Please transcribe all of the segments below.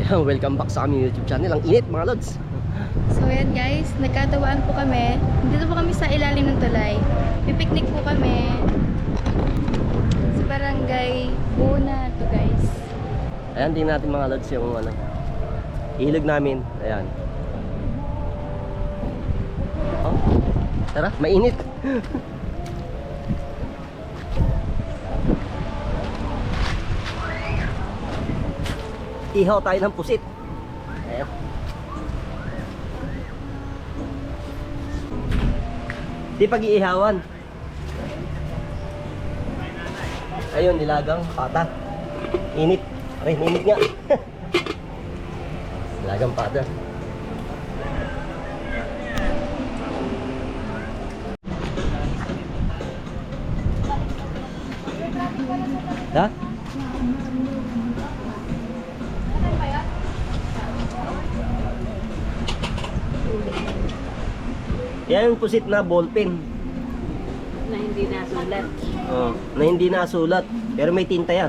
Ayan, welcome back sa aming YouTube channel. Ang init mga lods. So yan guys, nagkatawaan po kami. Dito po kami sa ilalim ng tulay. Pipiknik po kami sa barangay Buna to guys. Ayan, tingnan natin mga lods yung ano, ilog namin. Ayan. Oh, tara, mainit. Ihaw tayo ng pusit. Ayan. Di pag-iihawan. Ayun, nilagang pata. Init. Aray, init nga. Nilagang pata. Ha? Yan yung pusit na ballpen. Na hindi nasulat. Oh, na hindi nasulat. Pero may tinta yan.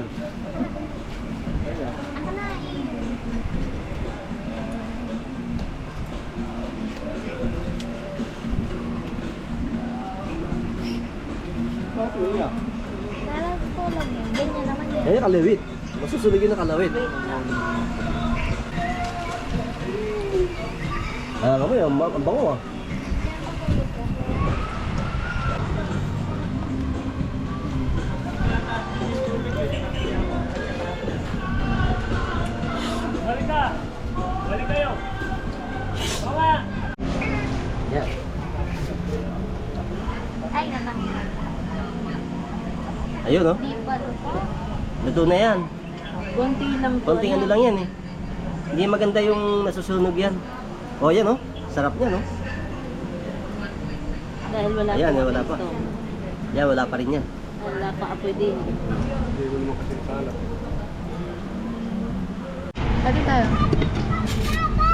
Lalas po lang yun. Ganyan naman yun. Yan yung kalawit. Masusunog yun na kalawit. Ah, kamo yun. Ang bango ah. Balik kayo. Bawa. Yan. Ay, naman. Ayun oh. Di pa ito po. Luto na yan. Konti lang po. Konting ano lang yan eh. Hindi maganda yung nasusunog yan. Oh, yan oh. Sarap niya no. Dahil wala Ayan, wala pa. Yan, wala pa rin yan. Wala pa apoy din. Dati tayo.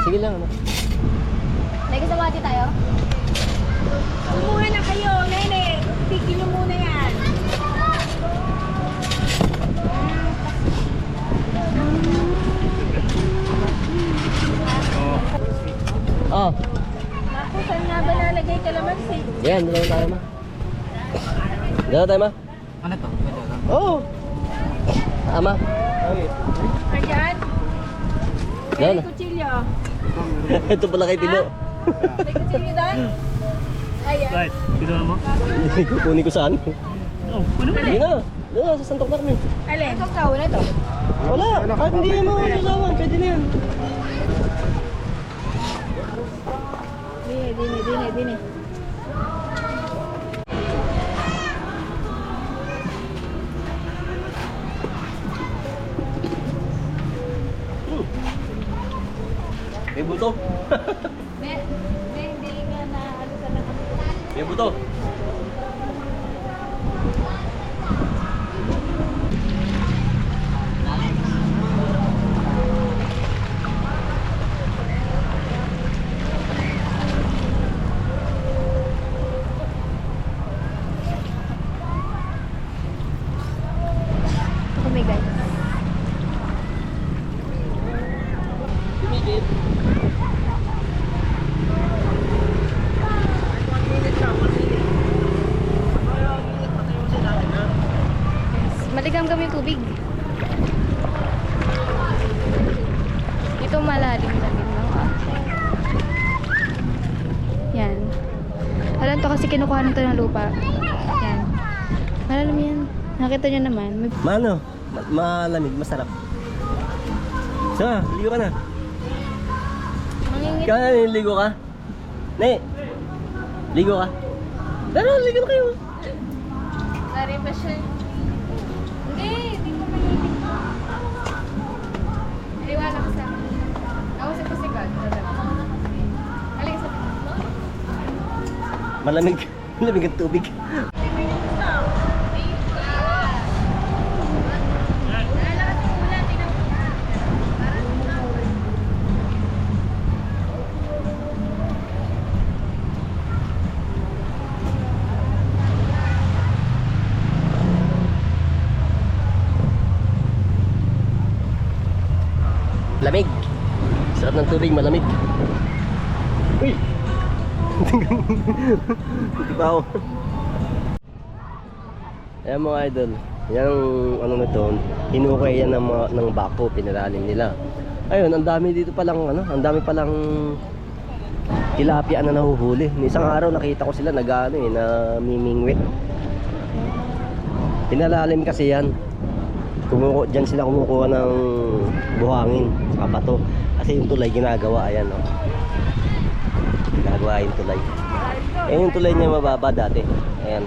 Sige lang ano. May kasama tayo? Kumuha na kayo, nene. Tigil nyo muna yan. Oh. Naku, saan nga ba nalagay kalamansi? Yan, dalawa tayo ma. Dalawa tayo ma. Ano to? Oo. Oh. Ama. Ayan. Yan. May kutsilyo. Ito pala kay Tilo. May kutsilyo doon? Ayan. Right. Ginawa mo? Kukunin ko saan. Oh, ano ba? Hindi na. Doon, sa santok na kami. Alin? Ito ka, wala ito. Wala. Kahit hindi mo nasawan, pwede na yan. Dini. May buto. Hindi nga na ano ka na. May buto. Oh my God. Maligam kami yung tubig. Ito malalim na din lang. Yan. Alam to kasi kinukuha nito ng lupa. Yan. Malalim yan. Nakita nyo naman. Mano? Malamig, masarap. So, ligo ka na. Mangingit. Kaya ligo ka? Ne, ligo ka? Pero ligo na kayo. Ari pa siya. Hindi ko mangingit. Iwala ko sa akin. Ako sa pasikat. Halika sa Malamig. Malamig ang tubig. Lamig. ng tubig, malamig. Uy! Hindi pa ako. Ayan mga idol, yan ang ano nito, hinukay yan ng bako, pinalalim nila. Ayun, ang dami dito palang ano, ang dami palang tilapia na nahuhuli. Isang araw nakita ko sila nag-ano na mimingwit. Pinalalim kasi yan. Diyan sila kumukuha ng buhangin, saka bato. Kasi yung tulay ginagawa, ayan o. Ginagawa yung tulay. Ayan yung tulay niya mababa dati. Ayan.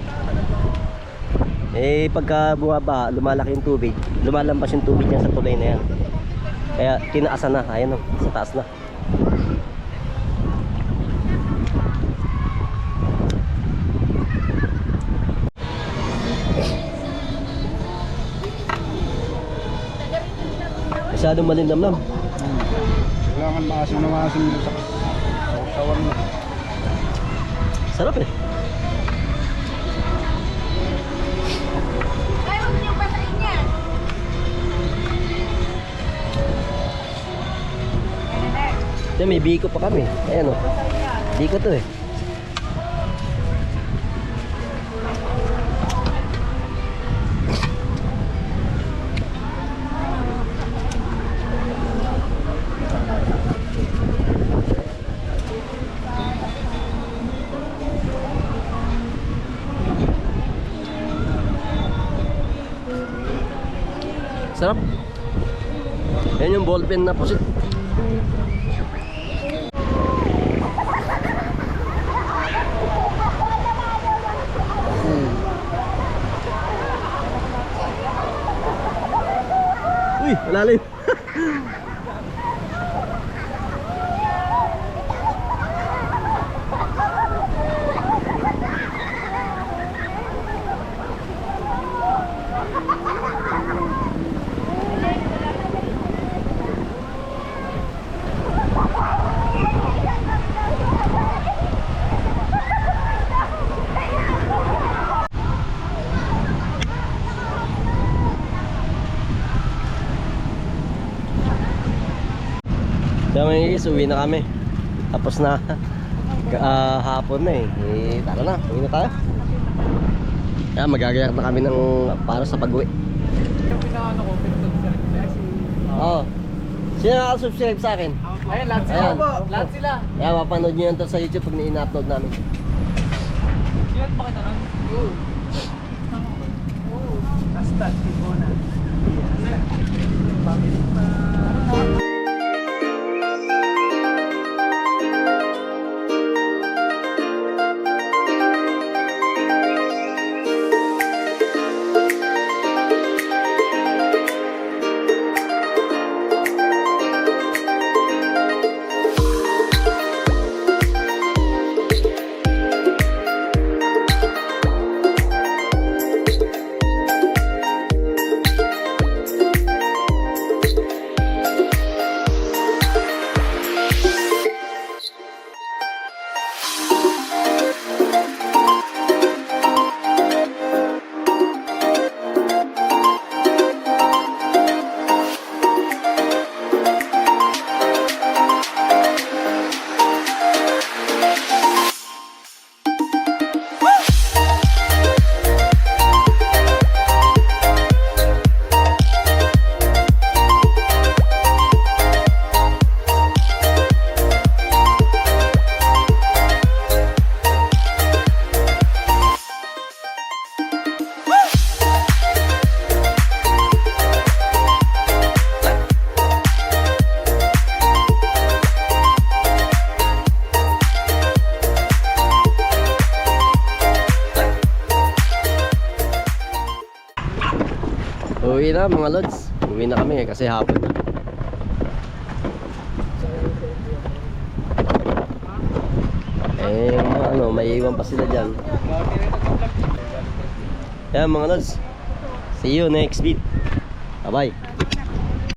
Eh pagka bumaba, lumalaki yung tubig, lumalampas yung tubig niya sa tulay na yan. Kaya tinaasan na, ayan o, sa taas na. Masyadong malinamnam. Kailangan maasim na maasim sa sawan mo. Sarap eh. Ay, huwag niyo pasain yan. Yan, may biko pa kami. Ayan o. Biko to eh. Sarap. Yan yung ballpen na pusit. Uy, malalim. So mga guys, uwi na kami. Tapos na hapon na eh. Tara na, uwi na tayo. Kaya magagayak na kami ng para sa pag-uwi. Yung pinakano ko, pinag-subscribe kasi. Oo. Sino nakasubscribe sa akin? Ayun, lahat sila. Ayan. Lahat sila. Kaya mapanood nyo yan to sa YouTube pag na-upload namin. Yun, pakita nun. Oo. Hashtag Tibona. Uwi na mga lods. Uwi na kami kasi hapon na. Eh ano, may iwan pa sila dyan. Yan mga lods. See you next video. Bye bye.